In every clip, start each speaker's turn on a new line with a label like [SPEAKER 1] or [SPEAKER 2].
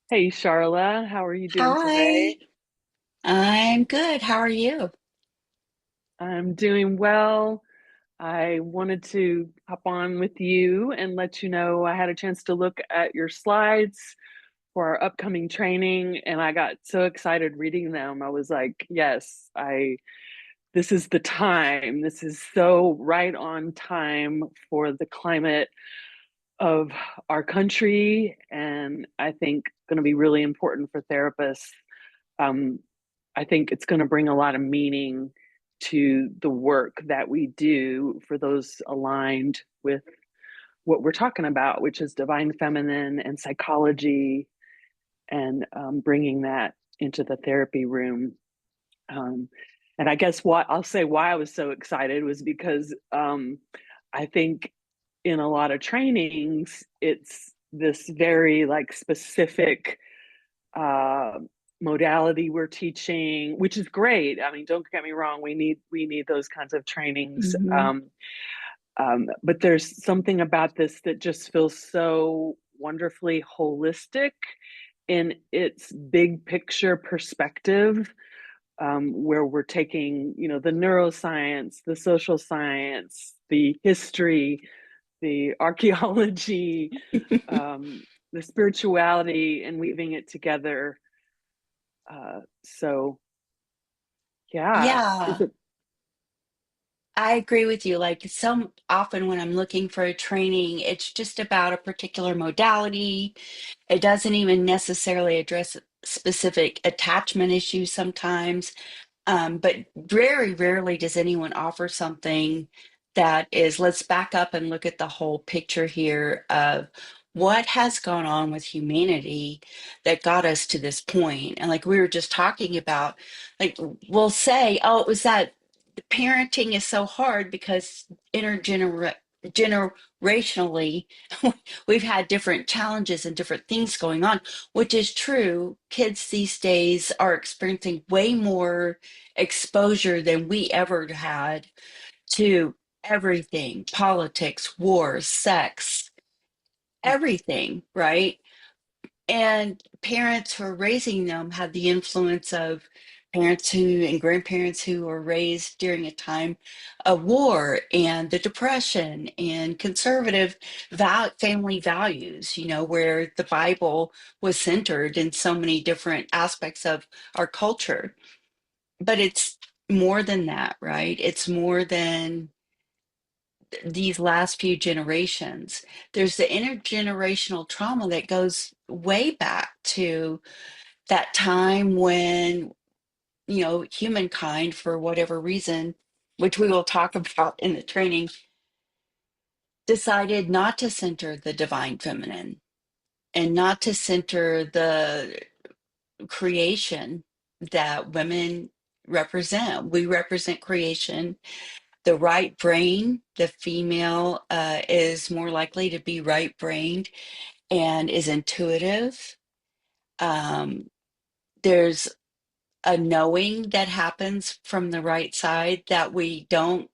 [SPEAKER 1] Hey Sharla, how are you doing
[SPEAKER 2] Hi,
[SPEAKER 1] today?
[SPEAKER 2] I'm good. How are you?
[SPEAKER 1] I'm doing well. I wanted to hop on with you and let you know I had a chance to look at your slides for our upcoming training and I got so excited reading them. I was like, yes, I this is the time. This is so right on time for the climate of our country and I think going to be really important for therapists. Um, I think it's going to bring a lot of meaning to the work that we do for those aligned with what we're talking about, which is divine feminine and psychology, and bringing that into the therapy room. Um, and I guess what I'll say why I was so excited was because I think in a lot of trainings, it's this very like specific uh, modality we're teaching, which is great. I mean, don't get me wrong, we need those kinds of trainings.
[SPEAKER 2] hmm
[SPEAKER 1] But there's something about this that just feels so wonderfully holistic in its big picture perspective, where we're taking, the neuroscience, the social science, the history, the archaeology, the spirituality, and weaving it together. So yeah, is
[SPEAKER 2] Yeah,
[SPEAKER 1] it?
[SPEAKER 2] I agree with you. Like so often when I'm looking for a training, it's just about a particular modality. It doesn't even necessarily address specific attachment issues sometimes. But very rarely does anyone offer something that is, let's back up and look at the whole picture here of what has gone on with humanity that got us to this point. And like we were just talking about, like we'll say, oh, it was that parenting is so hard because generationally we've had different challenges and different things going on, which is true. Kids these days are experiencing way more exposure than we ever had to everything: politics, wars, sex, everything, right? And parents who are raising them have the influence of parents who and grandparents who were raised during a time of war and the Depression and conservative family values, where the Bible was centered in so many different aspects of our culture. But it's more than that, right? It's more than these last few generations. There's the intergenerational trauma that goes way back to that time when, humankind, for whatever reason, which we will talk about in the training, decided not to center the divine feminine and not to center the creation that women represent. We represent creation. The right brain, the female is more likely to be right brained and is intuitive. Um, there's a knowing that happens from the right side that we don't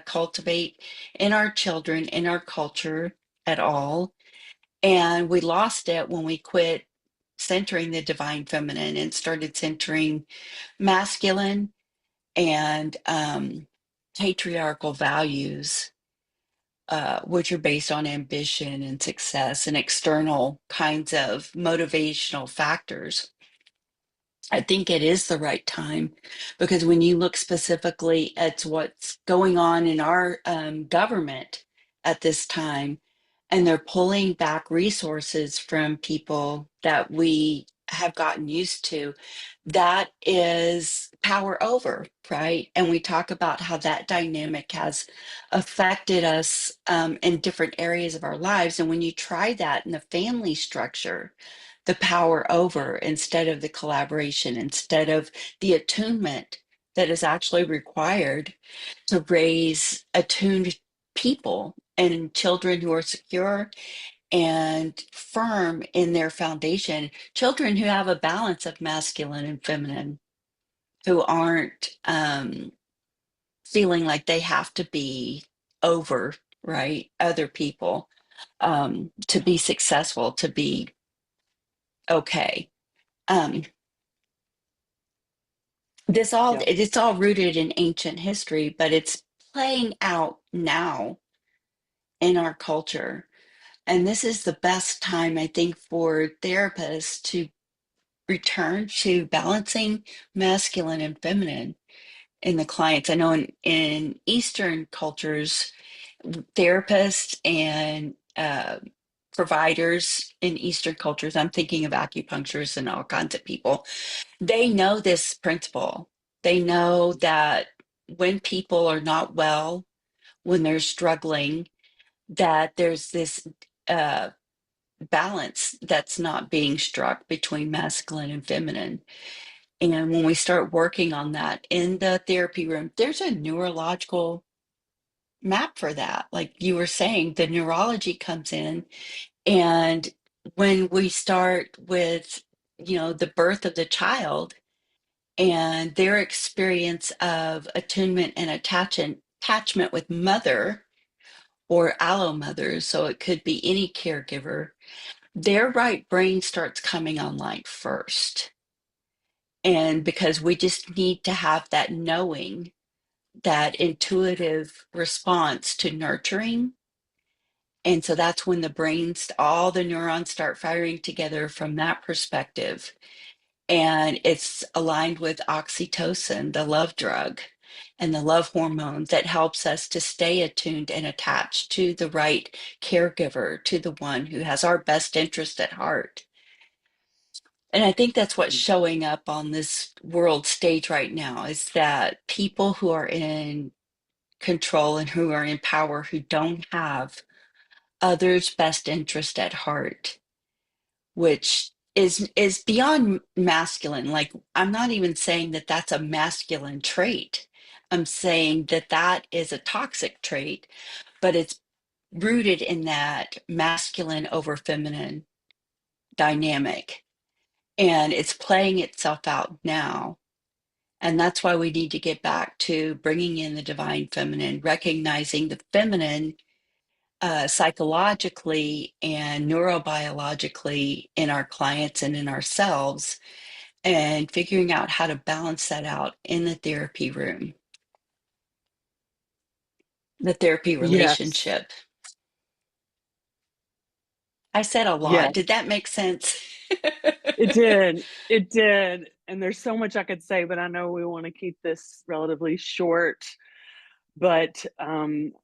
[SPEAKER 2] cultivate in our children, in our culture at all. And we lost it when we quit centering the divine feminine and started centering masculine and patriarchal values, which are based on ambition and success and external kinds of motivational factors. I think it is the right time because when you look specifically at what's going on in our government at this time, and they're pulling back resources from people that we have gotten used to, that is power over, right? And we talk about how that dynamic has affected us in different areas of our lives. And when you try that in the family structure, the power over instead of the collaboration, instead of the attunement that is actually required to raise attuned people and children who are secure and firm in their foundation, children who have a balance of masculine and feminine, who aren't feeling like they have to be over, right, other people, to be successful, to be okay. Um, this all
[SPEAKER 1] Yeah.
[SPEAKER 2] it's all rooted in ancient history, but it's playing out now in our culture. And this is the best time, I think, for therapists to return to balancing masculine and feminine in the clients. I know in Eastern cultures, therapists and providers in Eastern cultures, I'm thinking of acupuncturists and all kinds of people, they know this principle. They know that when people are not well, when they're struggling, that there's this uh, balance that's not being struck between masculine and feminine. And when we start working on that in the therapy room, there's a neurological map for that. Like you were saying, the neurology comes in. And when we start with, the birth of the child and their experience of attunement and attachment with mother or allo mothers, so it could be any caregiver, their right brain starts coming online first. And because we just need to have that knowing, that intuitive response to nurturing. And so that's when the brains, all the neurons start firing together from that perspective. And it's aligned with oxytocin, the love drug, and the love hormone that helps us to stay attuned and attached to the right caregiver, to the one who has our best interest at heart. And I think that's what's showing up on this world stage right now is that people who are in control and who are in power, who don't have others' best interest at heart, which is beyond masculine. Like I'm not even saying that that's a masculine trait. I'm saying that that is a toxic trait, but it's rooted in that masculine over feminine dynamic, and it's playing itself out now. And that's why we need to get back to bringing in the divine feminine, recognizing the feminine psychologically and neurobiologically in our clients and in ourselves, and figuring out how to balance that out in the therapy room, the therapy
[SPEAKER 1] Yes.
[SPEAKER 2] relationship. I said a lot. Did
[SPEAKER 1] Yes.
[SPEAKER 2] that make sense?
[SPEAKER 1] It did. It did. And there's so much I could say, but I know we want to keep this relatively short. But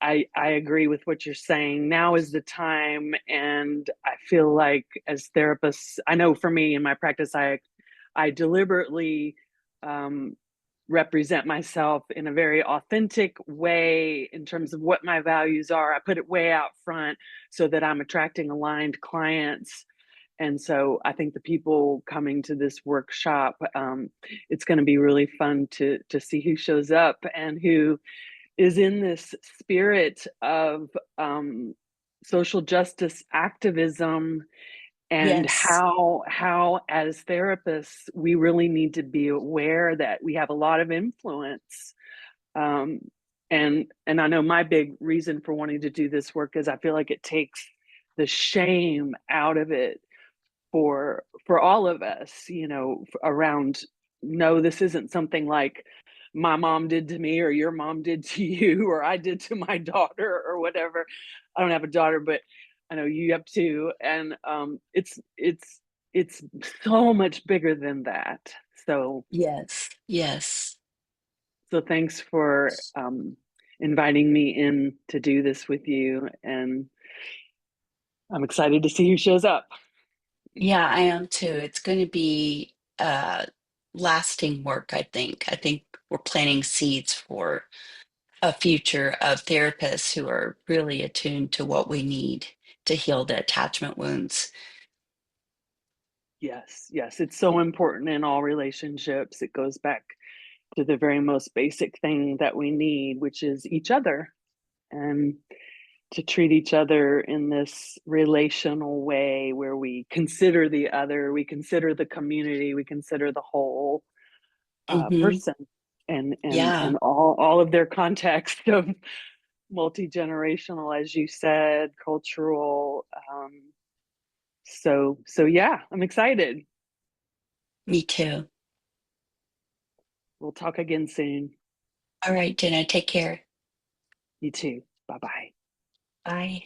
[SPEAKER 1] I agree with what you're saying. Now is the time, and I feel like as therapists, I know for me in my practice, I deliberately um, represent myself in a very authentic way in terms of what my values are. I put it way out front so that I'm attracting aligned clients. And so I think the people coming to this workshop, it's going to be really fun to see who shows up and who is in this spirit of social justice activism, and
[SPEAKER 2] Yes.
[SPEAKER 1] how as therapists we really need to be aware that we have a lot of influence. um, and I know my big reason for wanting to do this work is I feel like it takes the shame out of it for all of us, around, no, this isn't something like my mom did to me or your mom did to you or I did to my daughter or whatever. I don't have a daughter, but I know you have two, and it's so much bigger than that. So
[SPEAKER 2] Yes. Yes.
[SPEAKER 1] thanks for inviting me in to do this with you, and I'm excited to see who shows up.
[SPEAKER 2] Yeah, I am too. It's going to be lasting work, I think. I think we're planting seeds for a future of therapists who are really attuned to what we need to heal the attachment wounds.
[SPEAKER 1] Yes, yes, it's so important in all relationships. It goes back to the very most basic thing that we need, which is each other, and to treat each other in this relational way where we consider the other, we consider the community, we consider the whole
[SPEAKER 2] Hmm.
[SPEAKER 1] person, and
[SPEAKER 2] Yeah.
[SPEAKER 1] all of their context of multi-generational, as you said, cultural, So yeah, I'm excited.
[SPEAKER 2] Me too.
[SPEAKER 1] We'll talk again soon.
[SPEAKER 2] All right, Jenna, take care.
[SPEAKER 1] You too. Bye bye.
[SPEAKER 2] Bye.